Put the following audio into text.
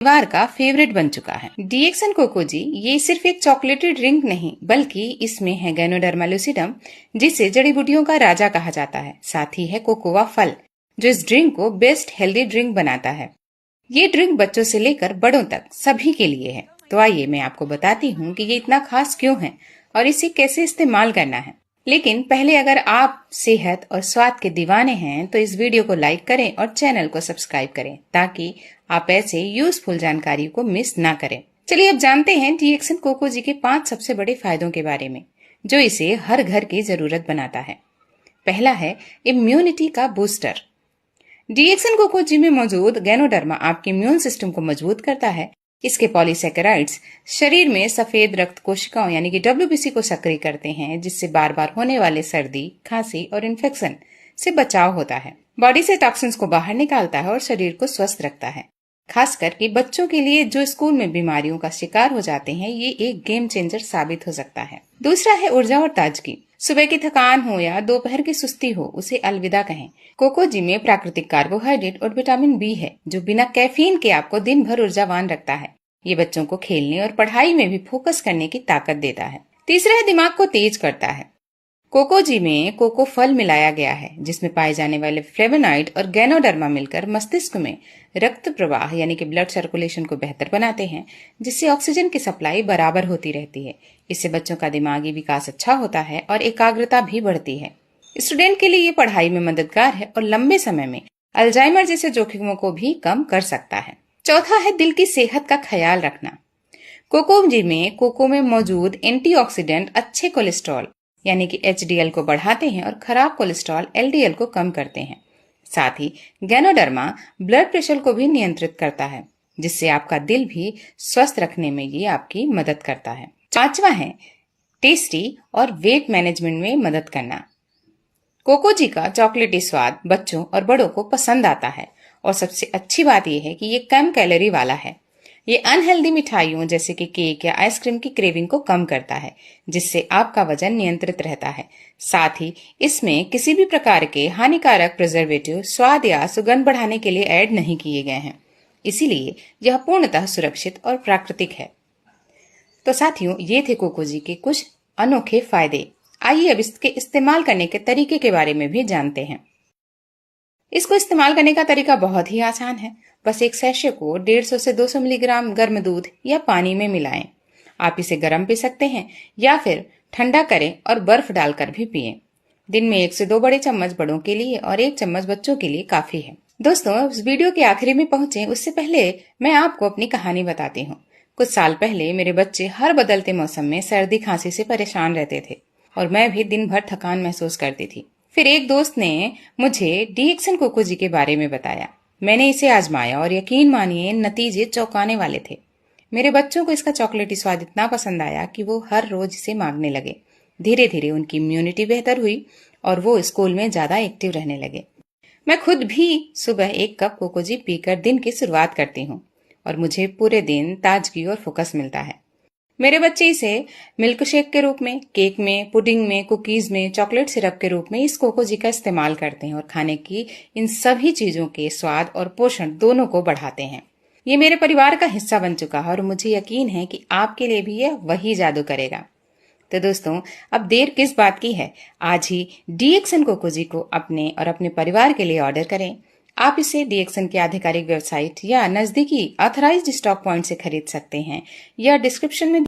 परिवार का फेवरेट बन चुका है। डीएक्सन कोकोजी ये सिर्फ एक चॉकलेटी ड्रिंक नहीं, बल्कि इसमें है गैनोडर्मा लूसिडम, जिसे जड़ी बूटियों का राजा कहा जाता है। साथ ही है कोकोआ फल, जो इस ड्रिंक को बेस्ट हेल्दी ड्रिंक बनाता है। ये ड्रिंक बच्चों से लेकर बड़ों तक सभी के लिए है। तो आइए मैं आपको बताती हूँ कि ये इतना खास क्यों है और इसे कैसे इस्तेमाल करना है। लेकिन पहले अगर आप सेहत और स्वाद के दीवाने हैं तो इस वीडियो को लाइक करें और चैनल को सब्सक्राइब करें, ताकि आप ऐसे यूजफुल जानकारी को मिस ना करें। चलिए अब जानते हैं डीएक्सन कोकोजी के 5 सबसे बड़े फायदों के बारे में, जो इसे हर घर की जरूरत बनाता है। पहला है इम्यूनिटी का बूस्टर। डीएक्सन कोकोजी में मौजूद गैनोडर्मा आपके इम्यून सिस्टम को मजबूत करता है। इसके पॉलीसैकेराइड्स शरीर में सफेद रक्त कोशिकाओं यानी कि WBC को सक्रिय करते हैं, जिससे बार बार होने वाले सर्दी, खांसी और इन्फेक्शन से बचाव होता है। बॉडी से टॉक्सिन्स को बाहर निकालता है और शरीर को स्वस्थ रखता है। खासकर कि बच्चों के लिए जो स्कूल में बीमारियों का शिकार हो जाते हैं, ये एक गेम चेंजर साबित हो सकता है। दूसरा है ऊर्जा और ताजगी। सुबह की थकान हो या दोपहर की सुस्ती हो, उसे अलविदा कहें। कोकोजी में प्राकृतिक कार्बोहाइड्रेट और विटामिन बी है, जो बिना कैफीन के आपको दिन भर ऊर्जावान रखता है। ये बच्चों को खेलने और पढ़ाई में भी फोकस करने की ताकत देता है। तीसरा है दिमाग को तेज करता है। कोकोजी में कोको फल मिलाया गया है, जिसमें पाए जाने वाले फ्लेवोनॉइड और गैनोडर्मा मिलकर मस्तिष्क में रक्त प्रवाह यानी कि ब्लड सर्कुलेशन को बेहतर बनाते हैं, जिससे ऑक्सीजन की सप्लाई बराबर होती रहती है। इससे बच्चों का दिमागी विकास अच्छा होता है और एकाग्रता भी बढ़ती है। स्टूडेंट के लिए ये पढ़ाई में मददगार है और लंबे समय में अल्जाइमर जैसे जोखिमों को भी कम कर सकता है। चौथा है दिल की सेहत का ख्याल रखना। कोकोजी में कोको में मौजूद एंटीऑक्सीडेंट अच्छे कोलेस्ट्रॉल यानी कि HDL को बढ़ाते हैं और खराब कोलेस्ट्रॉल LDL को कम करते हैं। साथ ही गैनोडर्मा ब्लड प्रेशर को भी नियंत्रित करता है, जिससे आपका दिल भी स्वस्थ रखने में ये आपकी मदद करता है। पांचवा है टेस्टी और वेट मैनेजमेंट में मदद करना। कोकोजी का चॉकलेटी स्वाद बच्चों और बड़ों को पसंद आता है, और सबसे अच्छी बात यह है कि ये कम कैलोरी वाला है। ये अनहेल्दी मिठाइयों जैसे कि केक या आइसक्रीम की क्रेविंग को कम करता है, जिससे आपका वजन नियंत्रित रहता है। साथ ही इसमें किसी भी प्रकार के हानिकारक प्रिजर्वेटिव स्वाद या सुगंध बढ़ाने के लिए ऐड नहीं किए गए हैं, इसीलिए यह पूर्णतः सुरक्षित और प्राकृतिक है। तो साथियों, ये थे कोकोजी के कुछ अनोखे फायदे। आइए अब इसके इस्तेमाल करने के तरीके के बारे में भी जानते हैं। इसको इस्तेमाल करने का तरीका बहुत ही आसान है। बस एक सैशे को 150 से 200 मिलीग्राम गर्म दूध या पानी में मिलाएं। आप इसे गर्म पी सकते हैं या फिर ठंडा करें और बर्फ डालकर भी पिएं। दिन में 1 से 2 बड़े चम्मच बड़ों के लिए और 1 चम्मच बच्चों के लिए काफी है। दोस्तों, इस वीडियो के आखिरी में पहुंचे उससे पहले मैं आपको अपनी कहानी बताती हूँ। कुछ साल पहले मेरे बच्चे हर बदलते मौसम में सर्दी खांसी से परेशान रहते थे और मैं भी दिन भर थकान महसूस करती थी। फिर एक दोस्त ने मुझे डीएक्सन कोकोजी के बारे में बताया। मैंने इसे आजमाया और यकीन मानिए नतीजे चौंकाने वाले थे। मेरे बच्चों को इसका चॉकलेटी स्वाद इतना पसंद आया कि वो हर रोज इसे मांगने लगे। धीरे धीरे उनकी इम्यूनिटी बेहतर हुई और वो स्कूल में ज्यादा एक्टिव रहने लगे। मैं खुद भी सुबह 1 कप कोकोजी पीकर दिन की शुरुआत करती हूँ और मुझे पूरे दिन ताजगी और फोकस मिलता है। मेरे बच्चे इसे मिल्क शेक के रूप में, केक में, पुडिंग में, कुकीज में, चॉकलेट सिरप के रूप में इस कोकोजी का इस्तेमाल करते हैं और खाने की इन सभी चीजों के स्वाद और पोषण दोनों को बढ़ाते हैं। ये मेरे परिवार का हिस्सा बन चुका है और मुझे यकीन है कि आपके लिए भी यह वही जादू करेगा। तो दोस्तों, अब देर किस बात की है, आज ही डीएक्सन कोकोजी को अपने और अपने परिवार के लिए ऑर्डर करें। आप इसे डीएक्सन की आधिकारिक वेबसाइट या नजदीकी ऑथराइज्ड स्टॉक पॉइंट से खरीद सकते हैं या डिस्क्रिप्शन में